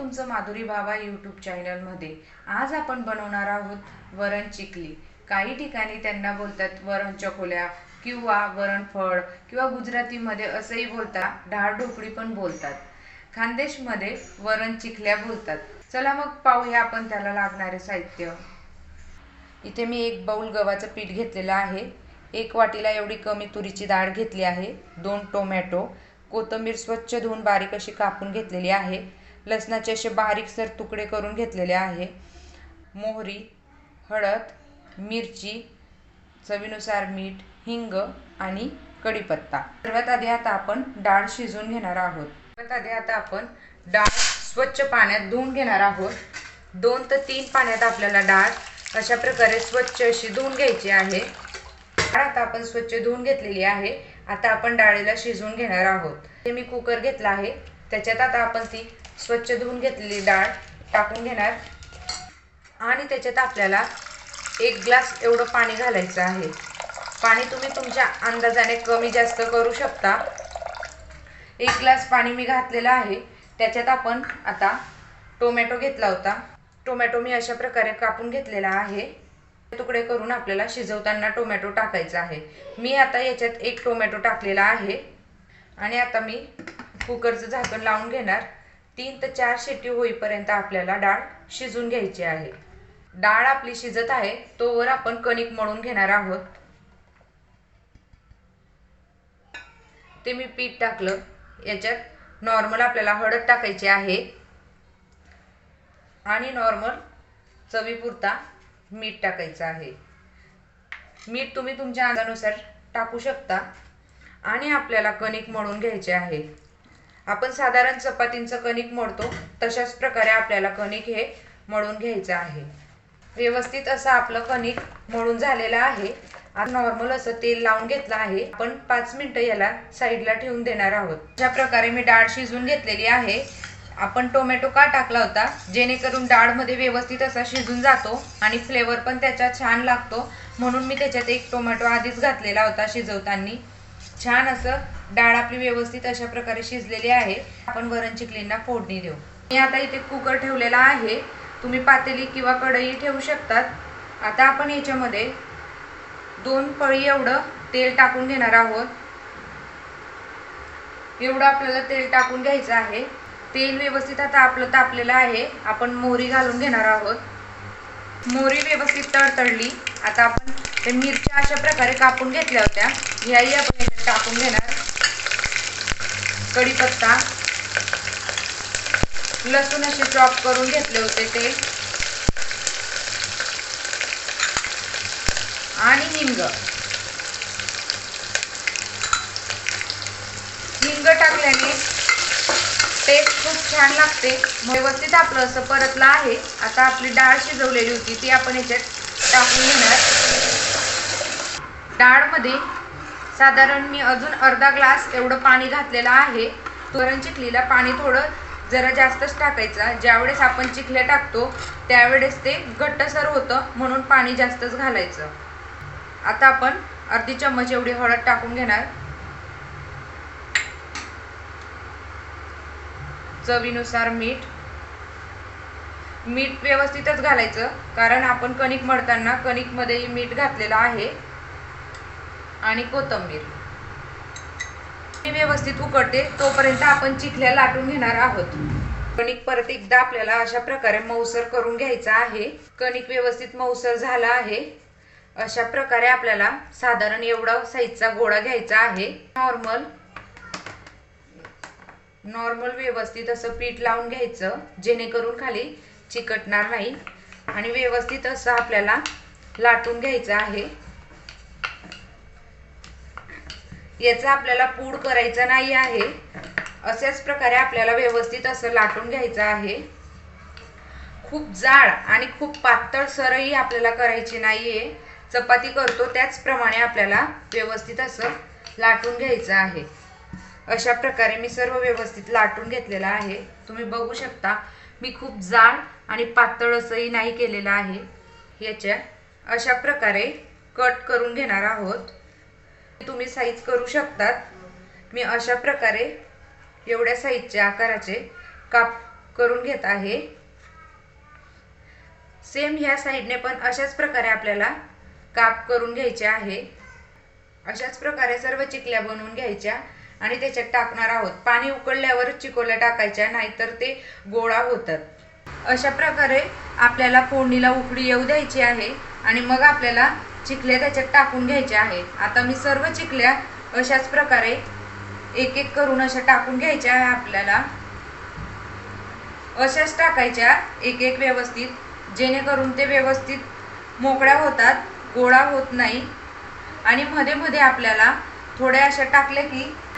तुमचं माधुरी बाबा यूट्यूब चॅनलमध्ये। आज आपण बनवणार आहोत वरण चिकली। काही ठिकाणी त्यांना बोलतात वरण चकोल्या किंवा वरणफळ किंवा गुजरातीमध्ये असंही बोलतात, डाळ ढोकळी पण बोलतात। खानदेशमध्ये वरण चिकल्या बोलतात। चला मग पाहूया आपण त्याला लागणारे साहित्य। इथे मी एक बाउल गव्हाचं पीठ घेतलेलं आहे, एक वाटीला एवढी कमी तुरीची डाळ घेतली आहे, 2 टोमॅटो, कोथिंबीर स्वच्छ धुवून बारीक अशी कापून घेतलेली आहे, लसणाचे असे बारीकसर तुकडे करून घेतलेले आहे, मोहरी, हळद, मिरची, चवीनुसार मीठ, हिंग आणि कढीपत्ता। सर्वात आधी आता आपण डाळ शिजवून घेणार आहोत। सर्वात आधी आता आपण डाळ स्वच्छ पाण्यात धुवून घेणार आहोत। 2 ते 3 पाण्यात आपल्याला डाळ अशा प्रकारे स्वच्छ अशी धुवून घ्यायची आहे। डाळ आता आपण स्वच्छ धुवून घेतलेली आहे। आता आपण डाळीला शिजवून घेणार आहोत। हे मी कुकर घेतला आहे, त्याच्यात आता आपण ती स्वच्छ धुवून घेतलेली डाळ टाकून घेणार आणि त्याच्यात आपल्याला 1 ग्लास एवढं पाणी घालायचं आहे। पाणी तुम्ही तुमच्या अंदाजाने कमी जास्त करू शकता। 1 ग्लास पाणी मी घातलेलं आहे। त्याच्यात आपण आता टोमॅटो घेतला होता, टोमॅटो मी अशा प्रकारे कापून घेतलेला आहे। तुकडे करून आपल्याला शिजवताना टोमॅटो टाकायचा आहे। मी आता याच्यात 1 टोमॅटो टाकलेला आहे आणि आता मी कुकरचं झाकण लावून घेणार। 3 ते 4 शिट्टी होईपर्यंत आपल्याला डाळ शिजवून घ्यायची आहे। डाळ आपली शिजत आहे तोवर आपण कणिक मळून घेणार आहोत। ते मी पीठ टाकलं। याच्यात नॉर्मल आपल्याला हळद टाकायची आहे आणि नॉर्मल चवीपुरता मीठ टाकायचं आहे। मीठ तुम्ही तुमच्या अंदाजानुसार टाकू शकता आणि आपल्याला कणिक मळून घ्यायचे आहे। आपण साधारण चपातींचं कणिक मळतो तशाच प्रकारे आपल्याला कणिक हे मळून घ्यायचं आहे। व्यवस्थित असं आपलं कणिक मळून झालेलं आहे। आता नॉर्मल असं तेल लावून घेतलं आहे। आपण 5 मिनिटं याला साईडला ठेवून देणार आहोत। अशा प्रकारे मी डाळ शिजवून घेतलेली आहे। आपण टोमॅटो का टाकला होता, जेणेकरून डाळ मध्ये व्यवस्थित असा शिजून जातो आणि फ्लेवर पण त्याचा छान लागतो, म्हणून मी त्याच्यात 1 टोमॅटो आधीच घातलेला होता शिजवताना। छान असं डाळ आपली व्यवस्थित अशा प्रकारे शिजलेली आहे। आपण वरण चिकलींना फोडणी देऊ। मी आता इथे कुकर ठेवलेला आहे, तुम्ही पातेली किंवा कढई ठेवू शकतात। आता आपण याच्यामध्ये 2 पळी एवढं तेल टाकून घेणार आहोत। एवढं आपल्याला तेल टाकून घ्यायचं आहे। तेल व्यवस्थित आता आपलं तापलेलं आहे। आपण मोहरी घालून घेणार आहोत। मोहरी व्यवस्थित तडतडली। आता आपण ते मिरच्या अशा प्रकारे कापून घेतल्या होत्या, ह्याही आपण याच्यात टाकून घेणार। कढीपत्ता, लसूण असे चॉप करून घेतले होते ते आणि हिंग। हिंग टाकल्याने टेस्ट खूप छान लागते। व्यवस्थित आपलं असं परतलं आहे। आता आपली डाळ शिजवलेली होती ती आपण याच्यात टाकून घेणार। डाळ मध्ये साधारण मी अजून अर्धा ग्लास एवढं पाणी घातलेलं आहे। वरण चिकलीला पाणी थोडं जरा जास्तच टाकायचं। ज्यावेळेस आपण चिकल्या टाकतो त्यावेळेस ते घट्टसर होतं, म्हणून पाणी जास्तच घालायचं। आता आपण अर्धी चम्मच एवढी हळद टाकून घेणार, चवीनुसार मीठ। मीठ व्यवस्थितच घालायचं, कारण आपण कणिक मळताना कणिकमध्ये मीठ घातलेलं आहे आणि कोथिंबीर। हे व्यवस्थित उकळते तोपर्यंत आपण चिकल्या लाटून घेणार आहोत। कणिक परत एकदा आपल्याला अशा प्रकारे मऊसर करून घ्यायचं आहे। कणिक व्यवस्थित मऊसर झालं आहे। अशा प्रकारे आपल्याला साधारण एवढा साईजचा गोळा घ्यायचा आहे। नॉर्मल व्यवस्थित असं पीठ लावून घ्यायचं, जेणेकरून खाली चिकटणार नाही आणि व्यवस्थित असं आपल्याला लाटून घ्यायचं आहे। याचा आपल्याला पूड करायचा नाही आहे। अशाच प्रकारे आपल्याला व्यवस्थित असं लाटून घ्यायचं आहे। खूप जाड आणि खूप पातळ सरही आपल्याला करायची नाहीये। चपाती करतो त्याचप्रमाणे आपल्याला व्यवस्थित असं लाटून घ्यायचं आहे। अशा प्रकारे मी सर्व व्यवस्थित लाटून घेतलेला आहे। तुम्ही बघू शकता मी खूप जाड आणि पातळ असंही नाही केलेलं आहे। याच्या अशा प्रकारे कट करून घेणार आहोत। तुम्ही साईज करू शकतात। मी अशा प्रकारे एवढ्या साईजच्या आकाराचे काप करून घेत आहे। सेम ह्या साइडने पण अशाच प्रकारे आपल्याला काप करून घ्यायचे आहे। अशाच प्रकारे सर्व चिकल्या बनवून घ्यायच्या आणि त्याच्यात टाकणार आहोत। पाणी उकळल्यावर चिकोल्या टाकायच्या, नाहीतर ते गोळा होतात। अशा प्रकारे आपल्याला फोडणीला उकळी येऊ द्यायची आहे आणि मग आपल्याला चिकल्या त्याच्यात टाकून घ्यायच्या आहेत। आता मी सर्व चिकल्या अशाच प्रकारे एक एक करून अशा टाकून घ्यायच्या आहे। आपल्याला अशाच टाकायच्या एक एक व्यवस्थित, जेणेकरून ते व्यवस्थित मोकळ्या होतात, गोळा होत नाही। आणि मध्ये मध्ये आपल्याला थोड्या अशा टाकल्या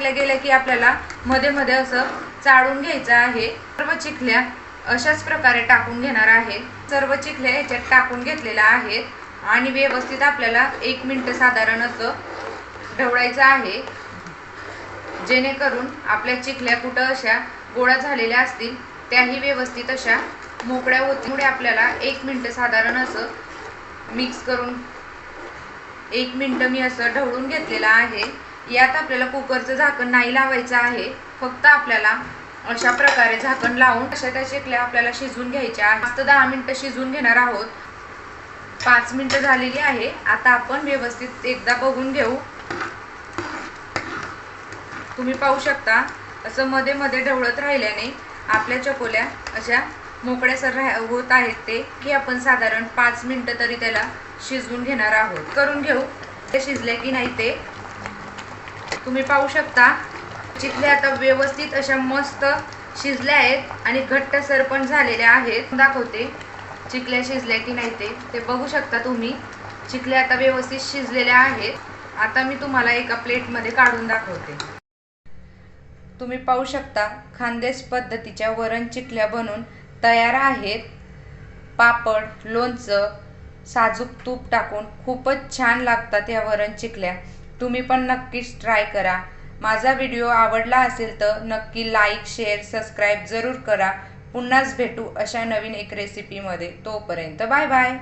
गेल्या की आपल्याला मध्ये मध्ये असं चाळून घ्यायचं आहे। सर्व चिकल्या अशाच प्रकारे टाकून घेणार आहे। सर्व चिकल्या याच्यात टाकून घेतलेल्या आहेत आणि व्यवस्थित आपल्याला 1 मिनिट साधारण असं ढवळायचं आहे, जेणेकरून आपल्या चिकल्या कुठं अशा गोळा झालेल्या असतील त्याही व्यवस्थित अशा मोकळ्या होतील। आपल्याला 1 मिनिट साधारण असं मिक्स करून 1 मिनिट मी असं ढवळून घेतलेलं आहे। यात आपल्याला कुकरचं झाकण नाही लावायचं आहे, फक्त आपल्याला अशा प्रकारे झाकण लावून अशा त्या चिकल्या आपल्याला शिजवून घ्यायच्या आहेत। फक्त 10 मिनिटं शिजवून घेणार आहोत। 5 मिनिटं झालेली आहे। आता आपण व्यवस्थित एकदा बघून घेऊ। तुम्ही पाहू शकता असं मध्ये मध्ये ढवळत राहिल्याने आपल्या चकोल्या अशा मोकळ्यासर होत आहेत। ते की आपण साधारण 5 मिनिटं तरी त्याला शिजवून घेणार आहोत। करून घेऊ ते शिजले की नाही ते। तुम्ही पाहू शकता चिकल्या आता व्यवस्थित अशा मस्त शिजल्या आहेत आणि घट्टसर पण झालेल्या आहेत। दाखवते चिकल्या शिजल्या की नाही ते बघू शकता तुम्ही। चिकल्या आता व्यवस्थित शिजलेल्या आहेत। आता मी तुम्हाला एका प्लेटमध्ये काढून दाखवते। तुम्ही पाहू शकता खानदेश पद्धतीच्या वरण चिकल्या बनून तयार आहेत। पापड, लोणचं, साजूक तूप टाकून खूपच छान लागतात या वरण चिकल्या। तुम्ही पण नक्कीच ट्राय करा। माझा व्हिडिओ आवडला असेल तर नक्की लाईक, शेअर, सबस्क्राईब जरूर करा। पुन्हाच भेटू अशा नवीन एक रेसिपीमध्ये। तोपर्यंत बाय बाय।